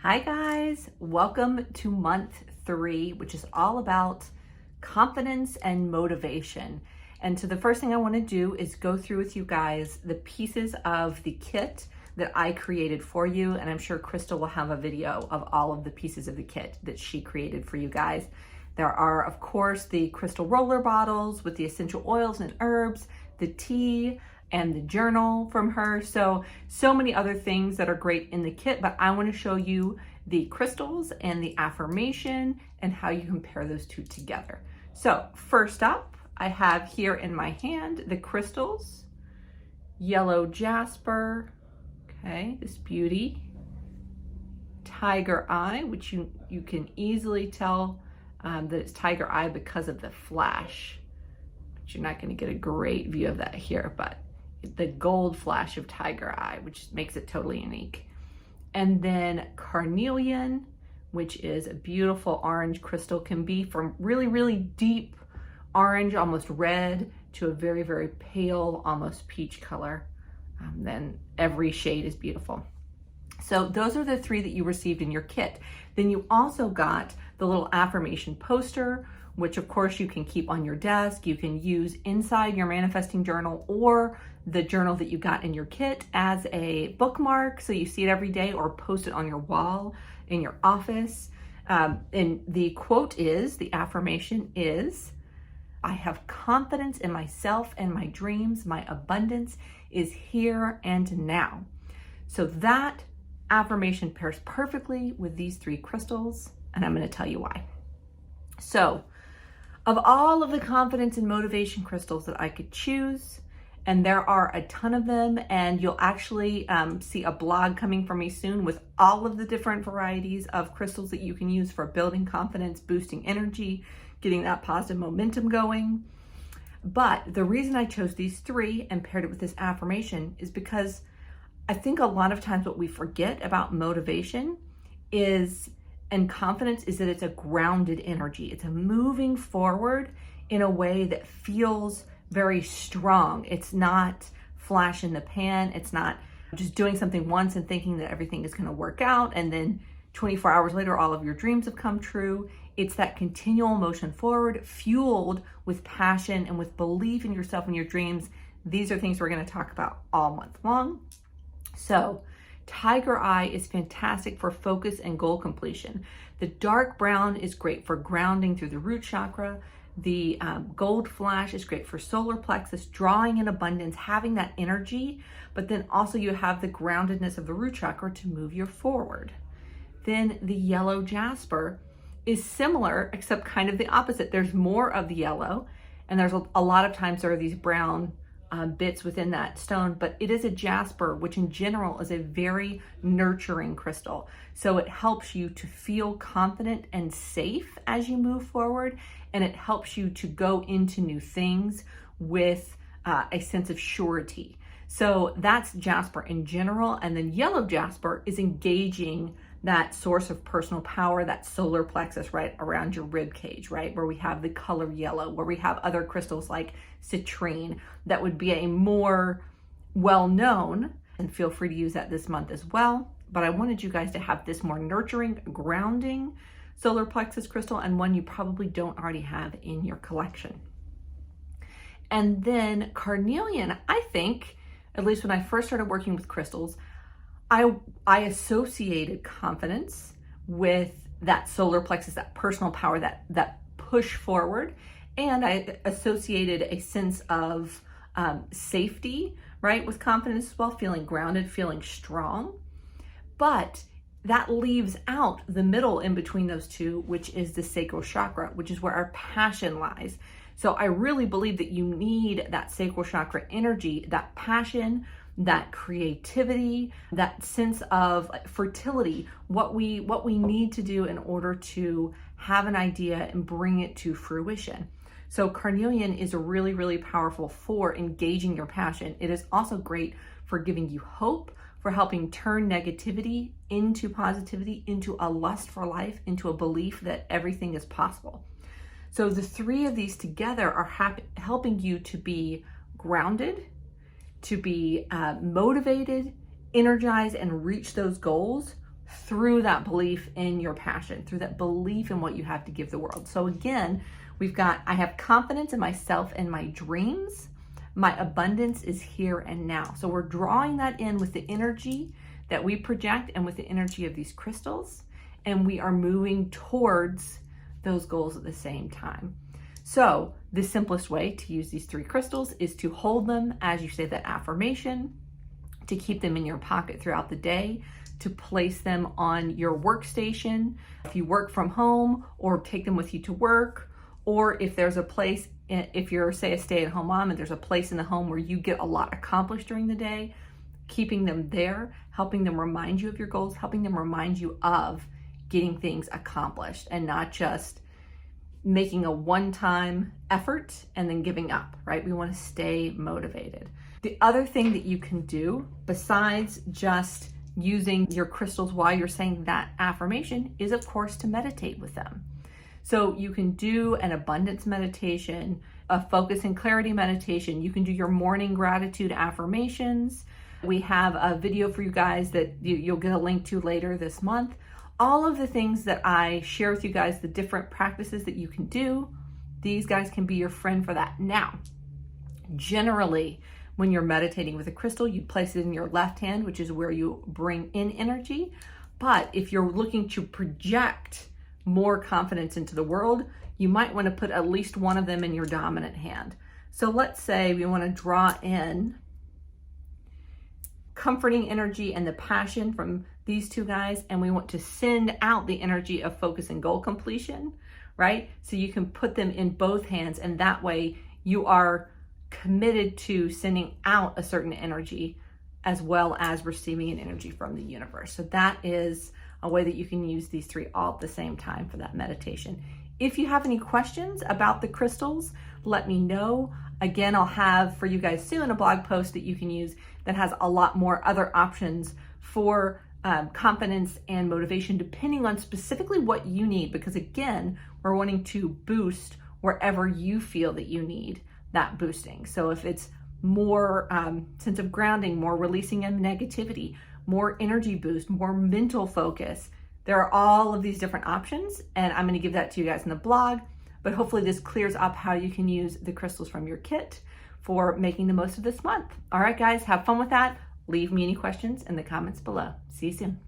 Hi guys, welcome to month 3, which is all about confidence and motivation. And so the first thing I want to do is go through with you guys the pieces of the kit that I created for you. And I'm sure Crystal will have a video of all of the pieces of the kit that she created for you guys. There are, of course, the crystal roller bottles with the essential oils and herbs, the tea, and the journal from her. So many other things that are great in the kit, but I want to show you the crystals and the affirmation and how you compare those two together. So first up, I have here in my hand the crystals, Yellow Jasper, okay, this beauty, Tiger Eye, which you can easily tell that it's Tiger Eye because of the flash, but you're not going to get a great view of that here, but the gold flash of Tiger Eye, which makes it totally unique. And then Carnelian, which is a beautiful orange crystal, can be from really, really deep orange, almost red, to a very, very pale, almost peach color. Then every shade is beautiful. So those are the 3 that you received in your kit. Then you also got the little affirmation poster, which of course you can keep on your desk. You can use inside your manifesting journal or the journal that you got in your kit as a bookmark, so you see it every day, or post it on your wall in your office. And the quote is, the affirmation is, I have confidence in myself and my dreams. My abundance is here and now. So that affirmation pairs perfectly with these 3 crystals, and I'm going to tell you why. So of all of the confidence and motivation crystals that I could choose, and there are a ton of them, and you'll actually see a blog coming from me soon with all of the different varieties of crystals that you can use for building confidence, boosting energy, getting that positive momentum going. But the reason I chose these 3 and paired it with this affirmation is because I think a lot of times what we forget about motivation and confidence is that it's a grounded energy. It's a moving forward in a way that feels very strong. It's not flash in the pan. It's not just doing something once and thinking that everything is going to work out, and then 24 hours later all of your dreams have come true. It's that continual motion forward, fueled with passion and with belief in yourself and your dreams. These are things we're going to talk about all month long. So Tiger Eye is fantastic for focus and goal completion. The dark brown is great for grounding through the root chakra. The gold flash is great for solar plexus, drawing in abundance, having that energy, but then also you have the groundedness of the root chakra to move you forward. Then the Yellow Jasper is similar, except kind of the opposite. There's more of the yellow, and there's a lot of times there are these brown bits within that stone, but it is a jasper, which in general is a very nurturing crystal. So it helps you to feel confident and safe as you move forward, and it helps you to go into new things with a sense of surety. So that's jasper in general. And then yellow jasper is engaging that source of personal power, that solar plexus right around your rib cage, right? Where we have the color yellow, where we have other crystals like citrine that would be a more well-known, and feel free to use that this month as well. But I wanted you guys to have this more nurturing, grounding solar plexus crystal, and one you probably don't already have in your collection. And then Carnelian, I think, at least when I first started working with crystals, I associated confidence with that solar plexus, that personal power, that push forward. And I associated a sense of safety, right, with confidence as well, feeling grounded, feeling strong. But that leaves out the middle in between those two, which is the sacral chakra, which is where our passion lies. So I really believe that you need that sacral chakra energy, that passion, that creativity, that sense of fertility, what we need to do in order to have an idea and bring it to fruition. So Carnelian is really, really powerful for engaging your passion. It is also great for giving you hope, for helping turn negativity into positivity, into a lust for life, into a belief that everything is possible. So the 3 of these together are helping you to be grounded, to be motivated, energized, and reach those goals through that belief in your passion, through that belief in what you have to give the world. So again, we've got, I have confidence in myself and my dreams. My abundance is here and now. So we're drawing that in with the energy that we project and with the energy of these crystals, and we are moving towards those goals at the same time. So the simplest way to use these 3 crystals is to hold them as you say that affirmation, to keep them in your pocket throughout the day, to place them on your workstation if you work from home, or take them with you to work, or if there's a place, if you're say a stay-at-home mom and there's a place in the home where you get a lot accomplished during the day, keeping them there, helping them remind you of your goals, helping them remind you of getting things accomplished and not just making a one-time effort and then giving up, right? We want to stay motivated. The other thing that you can do besides just using your crystals while you're saying that affirmation is, of course, to meditate with them. So you can do an abundance meditation, a focus and clarity meditation. You can do your morning gratitude affirmations. We have a video for you guys that you'll get a link to later this month. All of the things that I share with you guys, the different practices that you can do, these guys can be your friend for that. Now, generally, when you're meditating with a crystal, you place it in your left hand, which is where you bring in energy. But if you're looking to project more confidence into the world, you might want to put at least one of them in your dominant hand. So let's say we want to draw in comforting energy and the passion from these 2 guys, and we want to send out the energy of focus and goal completion, right? So you can put them in both hands, and that way you are committed to sending out a certain energy as well as receiving an energy from the universe. So that is a way that you can use these 3 all at the same time for that meditation. If you have any questions about the crystals, let me know. Again, I'll have for you guys soon a blog post that you can use that has a lot more other options for confidence and motivation, depending on specifically what you need, because again, we're wanting to boost wherever you feel that you need that boosting. So if it's more sense of grounding, more releasing of negativity, more energy boost, more mental focus, there are all of these different options, and I'm going to give that to you guys in the blog. But hopefully this clears up how you can use the crystals from your kit for making the most of this month. All right, guys, have fun with that. Leave me any questions in the comments below. See you soon.